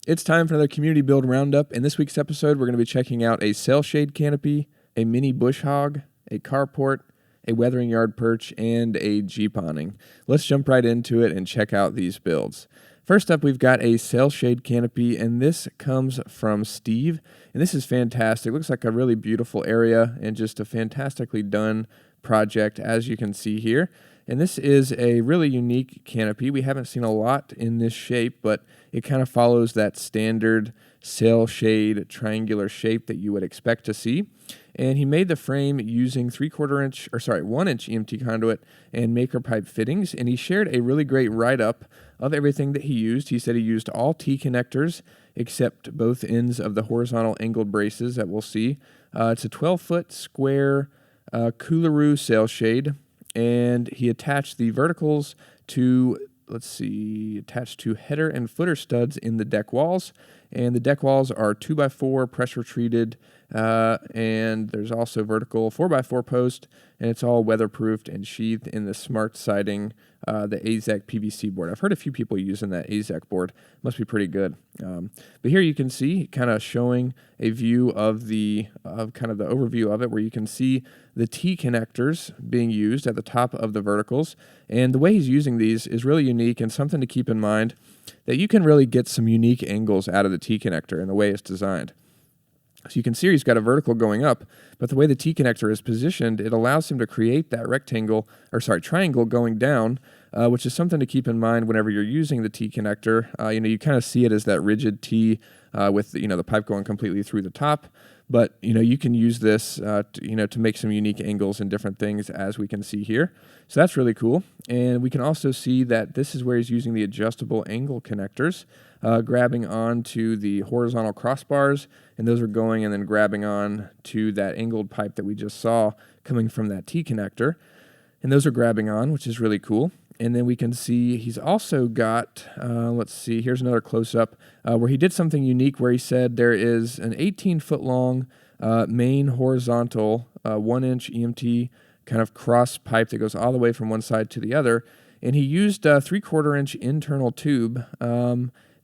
It's time for another community build roundup. In this week's episode, we're going to be checking out a Sailshade Canopy, a mini Bush Hog, a Carport, a weathering yard perch, and a Jeep awning. Let's jump right into it and check out these builds. First up, we've got a Sailshade Canopy, and this comes from Steve. And this is fantastic. Looks like a really beautiful area and just a fantastically done project, as you can see here. And this is a really unique canopy. We haven't seen a lot in this shape, but it kind of follows that standard sail shade triangular shape that you would expect to see. And he made the frame using 1 inch EMT conduit and maker pipe fittings. And he shared a really great write-up of everything that he used. He said he used all T connectors except both ends of the horizontal angled braces that we'll see. It's a 12-foot square Coolaroo sail shade. And he attached the verticals to, attached to header and footer studs in the deck walls. And the deck walls are 2x4 pressure treated, and there's also vertical 4x4 post, and it's all weatherproofed and sheathed in the smart siding, the AZEK PVC board. I've heard a few people using that AZEK board. Must be pretty good. But here you can see kind of showing a view of kind of the overview of it, where you can see the T connectors being used at the top of the verticals. And the way he's using these is really unique and something to keep in mind, that you can really get some unique angles out of the T connector and the way it's designed. So you can see he's got a vertical going up, but the way the T connector is positioned, it allows him to create that triangle going down, which is something to keep in mind whenever you're using the T connector. You kind of see it as that rigid T with the pipe going completely through the top. But you can use this to make some unique angles and different things, as we can see here. So that's really cool. And we can also see that this is where he's using the adjustable angle connectors, grabbing onto the horizontal crossbars, and those are going and then grabbing on to that angled pipe that we just saw coming from that T connector. And those are grabbing on, which is really cool. And then we can see he's also got, here's another close-up, where he did something unique, where he said there is an 18-foot long main horizontal 1 inch EMT kind of cross pipe that goes all the way from one side to the other. And he used a 3/4 inch internal tube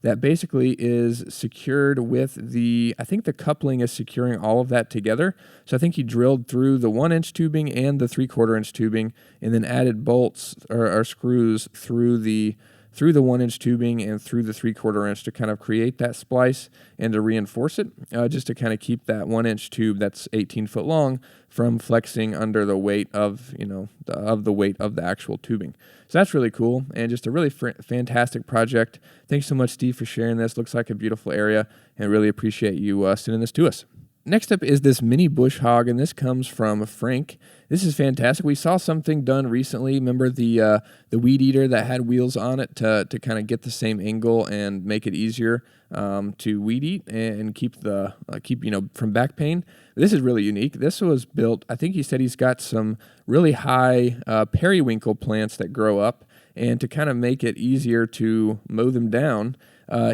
that basically is secured with I think the coupling is securing all of that together. So I think he drilled through the 1 inch tubing and the 3/4 inch tubing, and then added bolts or screws through the 1 inch tubing and through the 3/4 inch to kind of create that splice and to reinforce it, just to kind of keep that 1 inch tube that's 18 foot long from flexing under the weight of the actual tubing. So that's really cool, and just a really fantastic project. Thanks so much, Steve, for sharing this. Looks like a beautiful area, and really appreciate you sending this to us. Next up is this mini Bush Hog, and this comes from Frank. This is fantastic. We saw something done recently. Remember the weed eater that had wheels on it to kind of get the same angle and make it easier to weed eat and keep from back pain. This is really unique. This was built, I think he said he's got some really high periwinkle plants that grow up, and to kind of make it easier to mow them down,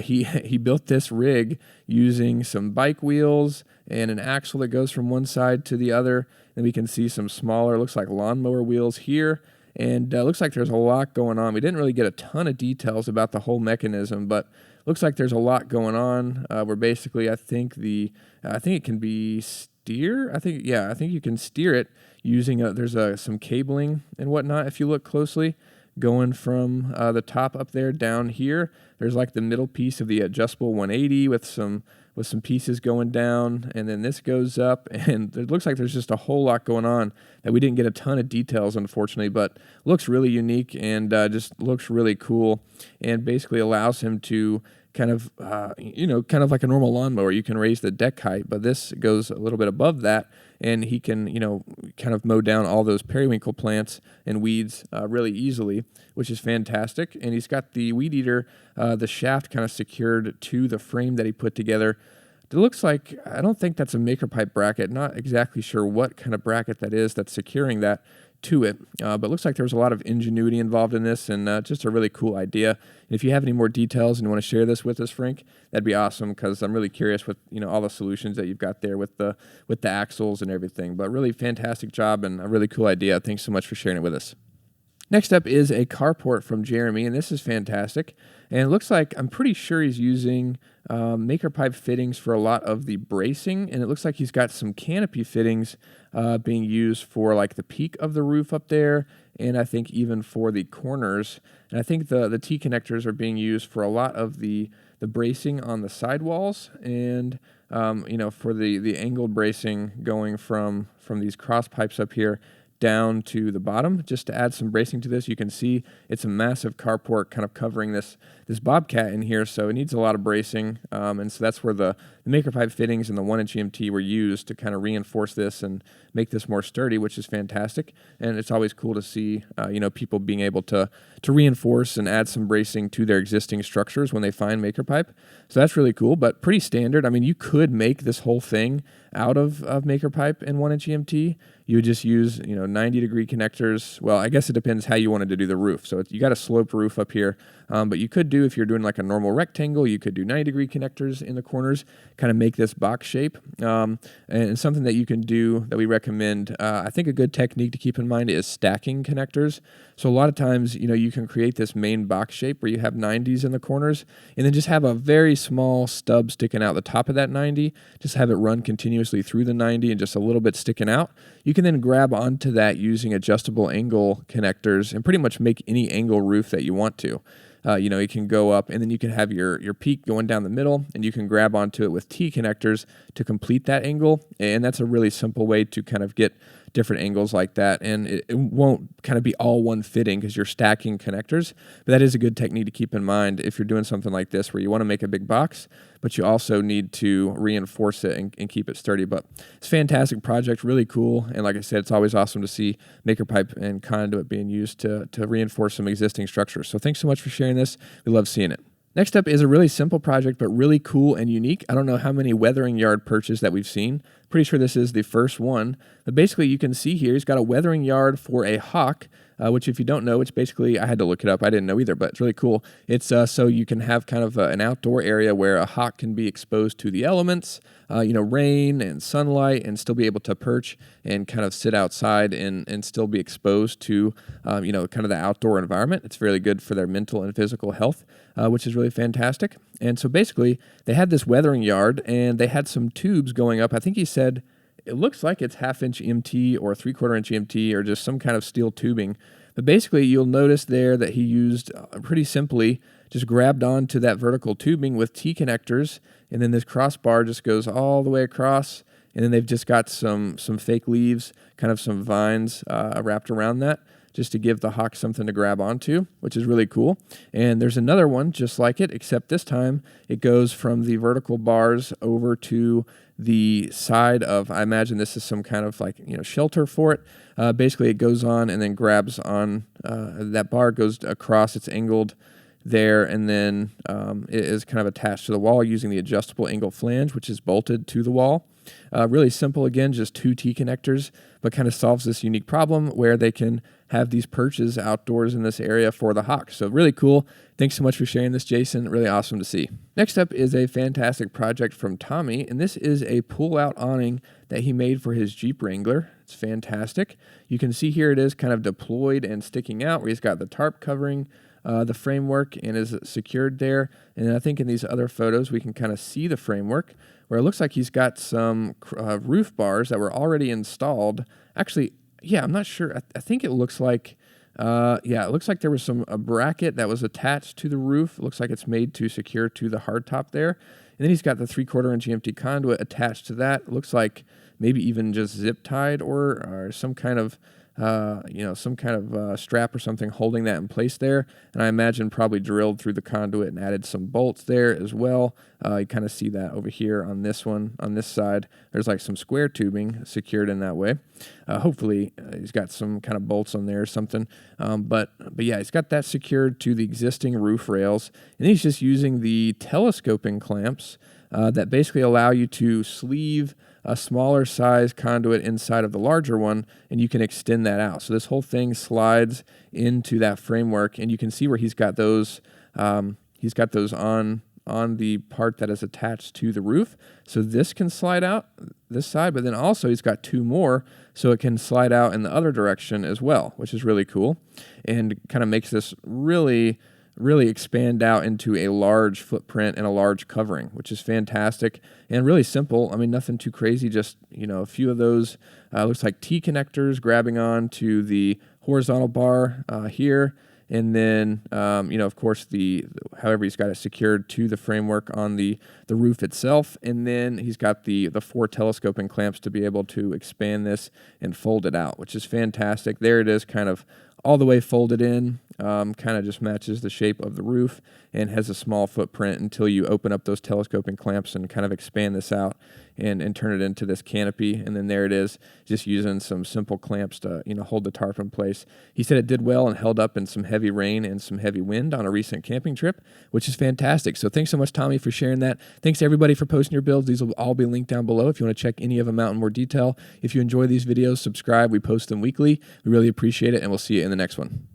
he built this rig using some bike wheels and an axle that goes from one side to the other. And we can see some smaller, looks like lawnmower wheels here. And looks like there's a lot going on. We didn't really get a ton of details about the whole mechanism, but looks like there's a lot going on. Where basically, I think it can be steer. I think you can steer it using there's some cabling and whatnot. If you look closely, going from the top up there down here, there's like the middle piece of the adjustable 180 with some pieces going down, and then this goes up, and it looks like there's just a whole lot going on that we didn't get a ton of details, unfortunately, but looks really unique and just looks really cool, and basically allows him to kind of like a normal lawnmower. You can raise the deck height, but this goes a little bit above that, and he can, kind of mow down all those periwinkle plants and weeds really easily, which is fantastic. And he's got the weed eater, the shaft kind of secured to the frame that he put together. It looks like, I don't think that's a maker pipe bracket, not exactly sure what kind of bracket that is that's securing that to it, but it looks like there was a lot of ingenuity involved in this, and just a really cool idea. And if you have any more details and you want to share this with us, Frank, that'd be awesome, because I'm really curious with all the solutions that you've got there with the axles and everything. But really fantastic job and a really cool idea. Thanks so much for sharing it with us. Next up is a carport from Jeremy, and this is fantastic. And it looks like, I'm pretty sure he's using maker pipe fittings for a lot of the bracing, and it looks like he's got some canopy fittings being used for like the peak of the roof up there, and I think even for the corners. And I think the T connectors are being used for a lot of the bracing on the sidewalls, and for the angled bracing going from these cross pipes up here down to the bottom, just to add some bracing to this. You can see it's a massive carport kind of covering this bobcat in here, so it needs a lot of bracing, and so that's where the maker pipe fittings and the 1-inch EMT were used to kind of reinforce this and make this more sturdy, which is fantastic. And it's always cool to see people being able to reinforce and add some bracing to their existing structures when they find maker pipe. So that's really cool, but pretty standard. I mean, you could make this whole thing out of maker pipe and 1-inch EMT. You would just use 90-degree connectors. Well, I guess it depends how you wanted to do the roof. So you got a sloped roof up here, but you could do, if you're doing like a normal rectangle, you could do 90-degree connectors in the corners, kind of make this box shape. And something that you can do that we recommend, I think a good technique to keep in mind is stacking connectors. So a lot of times, you can create this main box shape where you have 90s in the corners, and then just have a very small stub sticking out the top of that 90. Just have it run continuously through the 90 and just a little bit sticking out. You can then grab onto that using adjustable angle connectors and pretty much make any angle roof that you want to. You can go up, and then you can have your peak going down the middle, and you can grab onto it with T connectors to complete that angle. And that's a really simple way to kind of get different angles like that, and it won't kind of be all one fitting because you're stacking connectors. But that is a good technique to keep in mind if you're doing something like this where you want to make a big box, but you also need to reinforce it and keep it sturdy. But it's a fantastic project, really cool, and like I said, it's always awesome to see maker pipe and conduit being used to reinforce some existing structures. So thanks so much for sharing this. We love seeing it. Next up is a really simple project, but really cool and unique. I don't know how many weathering yard perches that we've seen. Pretty sure this is the first one. But basically, you can see here, he's got a weathering yard for a hawk, which if you don't know, it's basically, I had to look it up. I didn't know either, but it's really cool. It's so you can have kind of an outdoor area where a hawk can be exposed to the elements, rain and sunlight, and still be able to perch and kind of sit outside and still be exposed to, kind of the outdoor environment. It's really good for their mental and physical health, which is really fantastic. And so basically, they had this weathering yard, and they had some tubes going up. I think he said it looks like it's 1/2-inch EMT or 3/4-inch EMT or just some kind of steel tubing. But basically, you'll notice there that he used pretty simply just grabbed onto that vertical tubing with T connectors, and then this crossbar just goes all the way across, and then they've just got some fake leaves, kind of some vines wrapped around that, just to give the hawk something to grab onto, which is really cool. And there's another one just like it, except this time it goes from the vertical bars over to the side of, I imagine this is some kind of shelter for it. Basically, it goes on and then grabs on, that bar goes across, it's angled there, and then it is kind of attached to the wall using the adjustable angle flange, which is bolted to the wall. Really simple, again, just 2 T connectors, but kind of solves this unique problem where they can have these perches outdoors in this area for the hawk. So really cool. Thanks so much for sharing this, Jason. Really awesome to see. Next up is a fantastic project from Tommy, and this is a pull-out awning that he made for his Jeep Wrangler. It's fantastic. You can see here it is kind of deployed and sticking out where he's got the tarp covering the framework and is secured there. And I think in these other photos we can kind of see the framework where it looks like he's got some roof bars that were already installed. Actually, yeah, I'm not sure. I think it looks like, it looks like there was a bracket that was attached to the roof. It looks like it's made to secure to the hardtop there. And then he's got the 3/4-inch EMT conduit attached to that. It looks like maybe even just zip tied or some kind of strap or something holding that in place there. And I imagine probably drilled through the conduit and added some bolts there as well. You kind of see that over here on this one, on this side. There's like some square tubing secured in that way. Hopefully he's got some kind of bolts on there or something. But yeah, he's got that secured to the existing roof rails. And he's just using the telescoping clamps that basically allow you to sleeve a smaller size conduit inside of the larger one, and you can extend that out. So this whole thing slides into that framework, and you can see where he's got those on on the part that is attached to the roof. So this can slide out this side, but then also he's got 2 more so it can slide out in the other direction as well, which is really cool and kind of makes this really expand out into a large footprint and a large covering, which is fantastic and really simple. I mean, nothing too crazy, just, a few of those, looks like T connectors grabbing on to the horizontal bar here. And then, of course, however he's got it secured to the framework on the roof itself. And then he's got the 4 telescoping clamps to be able to expand this and fold it out, which is fantastic. There it is, kind of all the way folded in, kind of just matches the shape of the roof and has a small footprint until you open up those telescoping clamps and kind of expand this out and turn it into this canopy. And then there it is, just using some simple clamps to, hold the tarp in place. He said it did well and held up in some heavy rain and some heavy wind on a recent camping trip, which is fantastic. So thanks so much, Tommy, for sharing that. Thanks to everybody for posting your builds. These will all be linked down below if you want to check any of them out in more detail. If you enjoy these videos, subscribe. We post them weekly. We really appreciate it, and we'll see you in the next one.